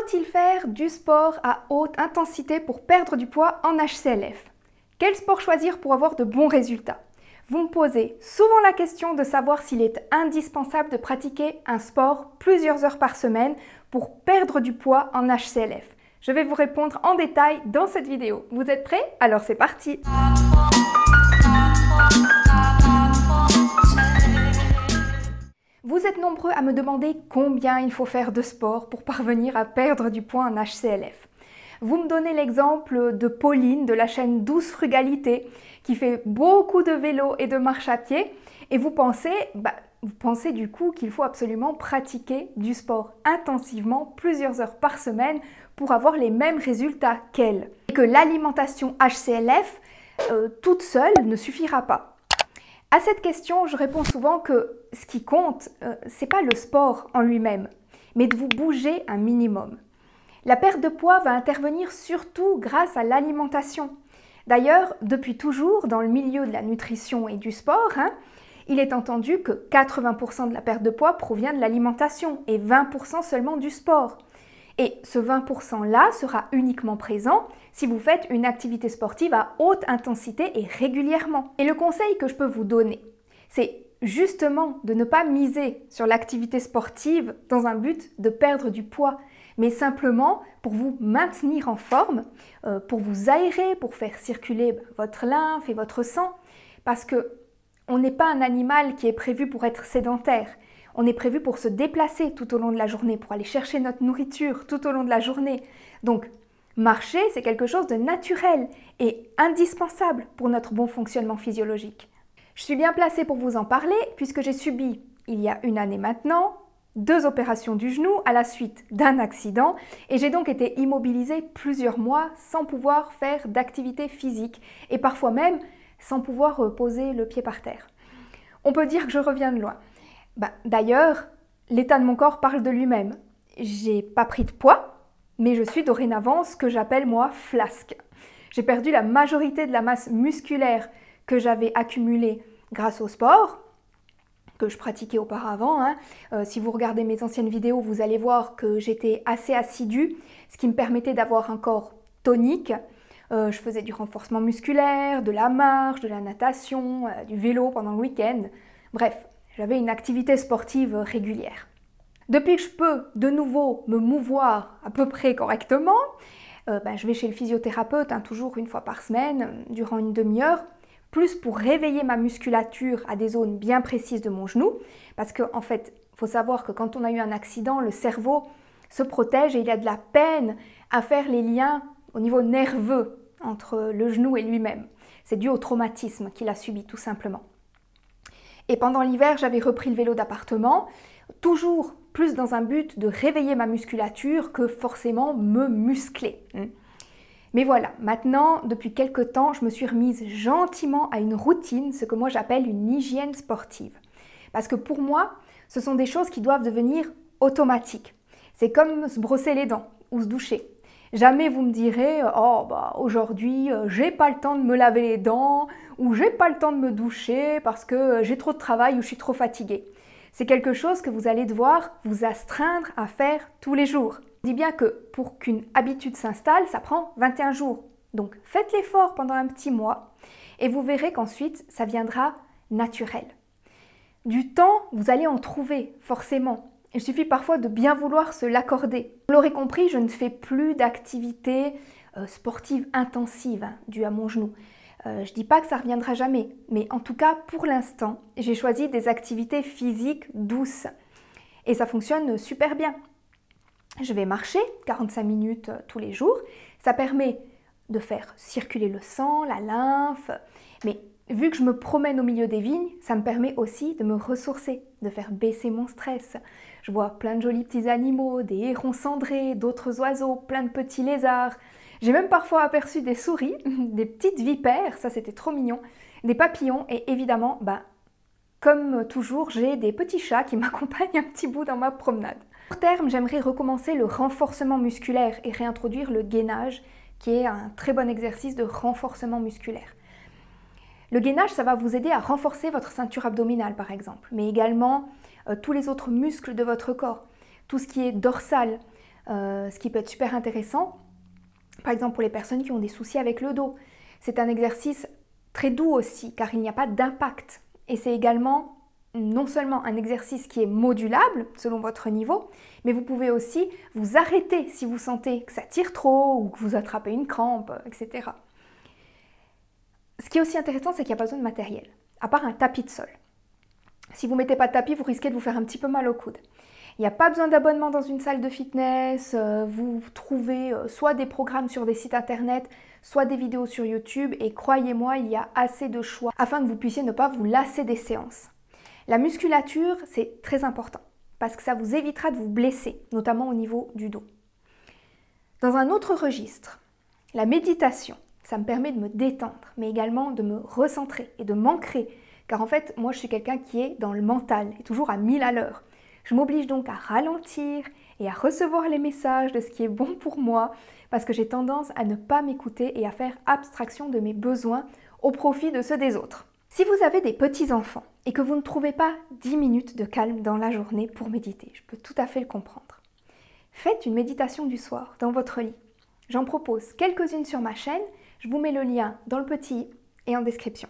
Faut-il faire du sport à haute intensité pour perdre du poids en HCLF? Quel sport choisir pour avoir de bons résultats? Vous me posez souvent la question de savoir s'il est indispensable de pratiquer un sport plusieurs heures par semaine pour perdre du poids en HCLF. Je vais vous répondre en détail dans cette vidéo. Vous êtes prêts? Alors c'est parti! Vous êtes nombreux à me demander combien il faut faire de sport pour parvenir à perdre du poids en HCLF. Vous me donnez l'exemple de Pauline de la chaîne Douce Frugalité qui fait beaucoup de vélo et de marche à pied et vous pensez du coup qu'il faut absolument pratiquer du sport intensivement plusieurs heures par semaine pour avoir les mêmes résultats qu'elle. Et que l'alimentation HCLF toute seule ne suffira pas. À cette question, je réponds souvent que ce qui compte, c'est pas le sport en lui-même, mais de vous bouger un minimum. La perte de poids va intervenir surtout grâce à l'alimentation. D'ailleurs, depuis toujours, dans le milieu de la nutrition et du sport, il est entendu que 80% de la perte de poids provient de l'alimentation et 20% seulement du sport. Et ce 20%-là sera uniquement présent si vous faites une activité sportive à haute intensité et régulièrement. Et le conseil que je peux vous donner, c'est justement de ne pas miser sur l'activité sportive dans un but de perdre du poids, mais simplement pour vous maintenir en forme, pour vous aérer, pour faire circuler votre lymphe et votre sang, parce qu'on n'est pas un animal qui est prévu pour être sédentaire. On est prévu pour se déplacer tout au long de la journée, pour aller chercher notre nourriture tout au long de la journée. Donc, marcher, c'est quelque chose de naturel et indispensable pour notre bon fonctionnement physiologique. Je suis bien placée pour vous en parler puisque j'ai subi, il y a une année maintenant, 2 opérations du genou à la suite d'un accident et j'ai donc été immobilisée plusieurs mois sans pouvoir faire d'activité physique et parfois même sans pouvoir poser le pied par terre. On peut dire que je reviens de loin. D'ailleurs, l'état de mon corps parle de lui-même. J'ai pas pris de poids, mais je suis dorénavant ce que j'appelle moi flasque. J'ai perdu la majorité de la masse musculaire que j'avais accumulée grâce au sport, que je pratiquais auparavant. Si vous regardez mes anciennes vidéos, vous allez voir que j'étais assez assidue, ce qui me permettait d'avoir un corps tonique. Je faisais du renforcement musculaire, de la marche, de la natation, du vélo pendant le week-end. Bref, j'avais une activité sportive régulière. Depuis que je peux de nouveau me mouvoir à peu près correctement, je vais chez le physiothérapeute toujours une fois par semaine, durant une demi-heure, plus pour réveiller ma musculature à des zones bien précises de mon genou, parce qu'en fait, il faut savoir que quand on a eu un accident, le cerveau se protège et il a de la peine à faire les liens au niveau nerveux entre le genou et lui-même. C'est dû au traumatisme qu'il a subi tout simplement. Et pendant l'hiver, j'avais repris le vélo d'appartement, toujours plus dans un but de réveiller ma musculature que forcément me muscler. Mais voilà, maintenant, depuis quelques temps, je me suis remise gentiment à une routine, ce que moi j'appelle une hygiène sportive. Parce que pour moi, ce sont des choses qui doivent devenir automatiques. C'est comme se brosser les dents ou se doucher. Jamais vous me direz « Oh, aujourd'hui, j'ai pas le temps de me laver les dents » ou « J'ai pas le temps de me doucher parce que j'ai trop de travail ou je suis trop fatiguée ». C'est quelque chose que vous allez devoir vous astreindre à faire tous les jours. Je dis bien que pour qu'une habitude s'installe, ça prend 21 jours. Donc faites l'effort pendant un petit mois et vous verrez qu'ensuite, ça viendra naturel. Du temps, vous allez en trouver forcément. Il suffit parfois de bien vouloir se l'accorder. Vous l'aurez compris, je ne fais plus d'activité sportive intensive due à mon genou. Je ne dis pas que ça ne reviendra jamais, mais en tout cas, pour l'instant, j'ai choisi des activités physiques douces. Et ça fonctionne super bien. Je vais marcher 45 minutes tous les jours. Ça permet de faire circuler le sang, la lymphe, mais vu que je me promène au milieu des vignes, ça me permet aussi de me ressourcer, de faire baisser mon stress. Je vois plein de jolis petits animaux, des hérons cendrés, d'autres oiseaux, plein de petits lézards. J'ai même parfois aperçu des souris, des petites vipères, ça c'était trop mignon, des papillons et évidemment, comme toujours, j'ai des petits chats qui m'accompagnent un petit bout dans ma promenade. À court terme, j'aimerais recommencer le renforcement musculaire et réintroduire le gainage, qui est un très bon exercice de renforcement musculaire. Le gainage, ça va vous aider à renforcer votre ceinture abdominale par exemple, mais également tous les autres muscles de votre corps, tout ce qui est dorsal, ce qui peut être super intéressant, par exemple pour les personnes qui ont des soucis avec le dos. C'est un exercice très doux aussi, car il n'y a pas d'impact. Et c'est également non seulement un exercice qui est modulable selon votre niveau, mais vous pouvez aussi vous arrêter si vous sentez que ça tire trop ou que vous attrapez une crampe, etc. Ce qui est aussi intéressant, c'est qu'il n'y a pas besoin de matériel, à part un tapis de sol. Si vous ne mettez pas de tapis, vous risquez de vous faire un petit peu mal au coude. Il n'y a pas besoin d'abonnement dans une salle de fitness, vous trouvez soit des programmes sur des sites internet, soit des vidéos sur YouTube, et croyez-moi, il y a assez de choix afin que vous puissiez ne pas vous lasser des séances. La musculature, c'est très important, parce que ça vous évitera de vous blesser, notamment au niveau du dos. Dans un autre registre, la méditation, ça me permet de me détendre, mais également de me recentrer et de m'ancrer, car en fait, moi je suis quelqu'un qui est dans le mental, et toujours à 1000 à l'heure. Je m'oblige donc à ralentir et à recevoir les messages de ce qui est bon pour moi, parce que j'ai tendance à ne pas m'écouter et à faire abstraction de mes besoins au profit de ceux des autres. Si vous avez des petits-enfants et que vous ne trouvez pas 10 minutes de calme dans la journée pour méditer, je peux tout à fait le comprendre. Faites une méditation du soir dans votre lit. J'en propose quelques-unes sur ma chaîne, je vous mets le lien dans le petit et en description.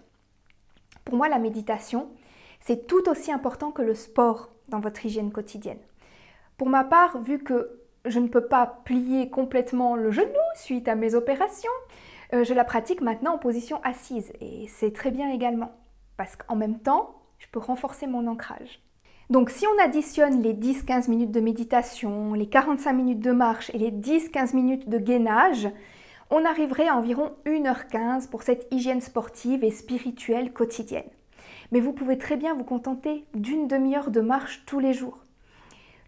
Pour moi, la méditation, c'est tout aussi important que le sport dans votre hygiène quotidienne. Pour ma part, vu que je ne peux pas plier complètement le genou suite à mes opérations, je la pratique maintenant en position assise et c'est très bien également parce qu'en même temps, je peux renforcer mon ancrage. Donc si on additionne les 10-15 minutes de méditation, les 45 minutes de marche et les 10-15 minutes de gainage, on arriverait à environ 1h15 pour cette hygiène sportive et spirituelle quotidienne. Mais vous pouvez très bien vous contenter d'une demi-heure de marche tous les jours.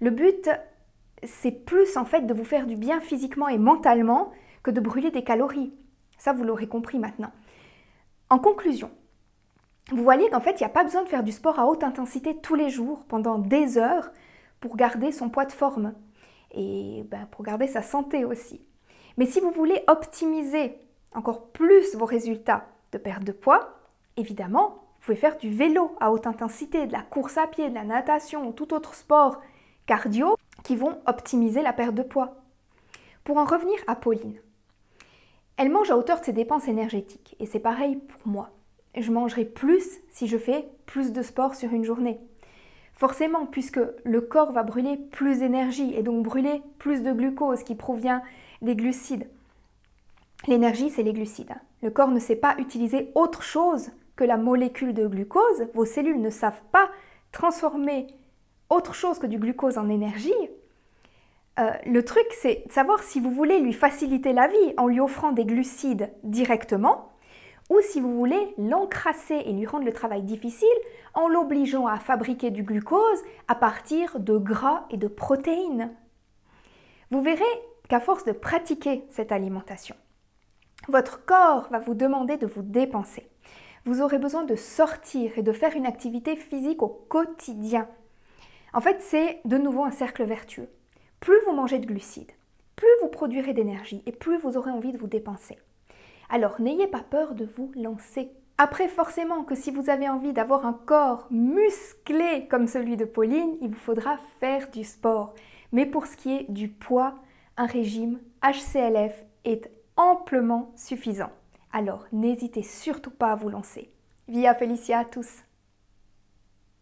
Le but, c'est plus en fait de vous faire du bien physiquement et mentalement que de brûler des calories. Ça, vous l'aurez compris maintenant. En conclusion, vous voyez qu'en fait, il n'y a pas besoin de faire du sport à haute intensité tous les jours, pendant des heures, pour garder son poids de forme et pour garder sa santé aussi. Mais si vous voulez optimiser encore plus vos résultats de perte de poids, évidemment, vous pouvez faire du vélo à haute intensité, de la course à pied, de la natation ou tout autre sport cardio qui vont optimiser la perte de poids. Pour en revenir à Pauline, elle mange à hauteur de ses dépenses énergétiques et c'est pareil pour moi. Je mangerai plus si je fais plus de sport sur une journée. Forcément, puisque le corps va brûler plus d'énergie et donc brûler plus de glucose qui provient des glucides. L'énergie, c'est les glucides. Le corps ne sait pas utiliser autre chose que la molécule de glucose. Vos cellules ne savent pas transformer autre chose que du glucose en énergie. Le truc, c'est de savoir si vous voulez lui faciliter la vie en lui offrant des glucides directement ou si vous voulez l'encrasser et lui rendre le travail difficile en l'obligeant à fabriquer du glucose à partir de gras et de protéines. Vous verrez qu'à force de pratiquer cette alimentation, votre corps va vous demander de vous dépenser. Vous aurez besoin de sortir et de faire une activité physique au quotidien. En fait, c'est de nouveau un cercle vertueux. Plus vous mangez de glucides, plus vous produirez d'énergie et plus vous aurez envie de vous dépenser. Alors, n'ayez pas peur de vous lancer. Après, forcément que si vous avez envie d'avoir un corps musclé comme celui de Pauline, il vous faudra faire du sport. Mais pour ce qui est du poids, un régime HCLF est amplement suffisant. Alors, n'hésitez surtout pas à vous lancer. Via Felicia à tous!